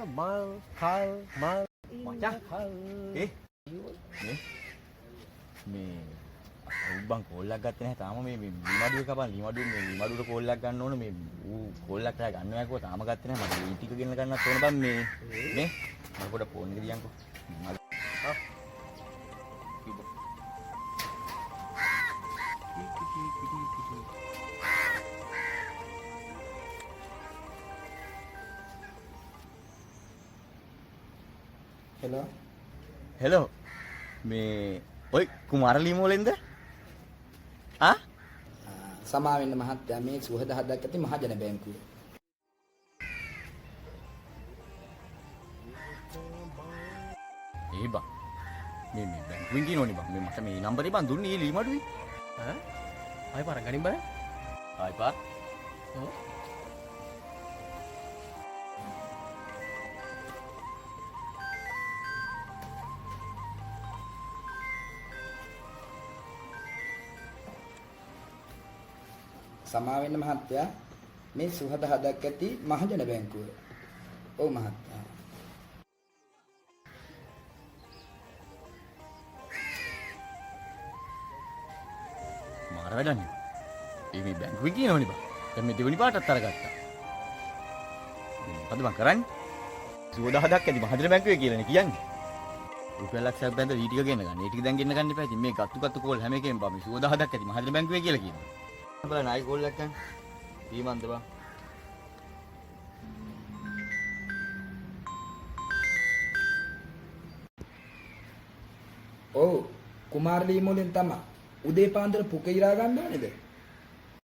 මල් කල් මල් මචං මේ උඹන් කෝල්ලක් ගත්තේ නැහැ තාම මේ ලිමඩුවේ කපන් ලිමඩුවට කෝල්ලක් ගන්න ඕන මේ ඌ කෝල්ලක් කරලා ගන්නවා කිව්වා තාම ගත්තේ නැහැ මට ඊ ටික ගෙන්න ගන්නත් ඕන බං මේ මම පොඩ ෆෝන් එක දියන්කෝ හෙලෝ මේ ඔය කුමාර ලීමෝලෙන්ද සමා වෙන්න මහත්තයා මේ සුහද හදක් ඇති මහජන බැංකුව. ඒ බං මේ බැංකුවෙන් කියනෝනේ බං මේ මට මේ නම්බරේ බං දුන්නේ ඊ ලීමඩුවේ ආයි පාර ගනින් බෑ ආයි පා සමා වෙන්න මහත්තයා මේ සුහද හදක් ඇති මහජන බැංකුව. ඔව් මහත්තයා. මාර වැඩන්නේ මේ බැංකුවේ කියනෝනේ බං දැන් මේ දෙවෙනි පාටත් අරගත්තා මොකද බං කරන්නේ සුවද හදක් ඇති මහජන බැංකුවේ කියලානේ කියන්නේ රුපියල් ලක්ෂයක් බැඳලා ඊ ටික ගෙන්න ගන්න. ඒ ටික දැන් ගෙන්න ගන්න එපා. ඉතින් මේ ගත්තු කෝල් හැම එකෙම බා මේ සුවද හදක් ඇති මහජන බැංකුවේ කියලා කියනවා. බලන්න ආයි කෝල් එකක් ගන්න. ඊමන්ද බා. ඔව් කුමාර ලීමෝලෙන් තමයි. උදේ පාන්දර පුක ඉරා ගන්න ඕනේද?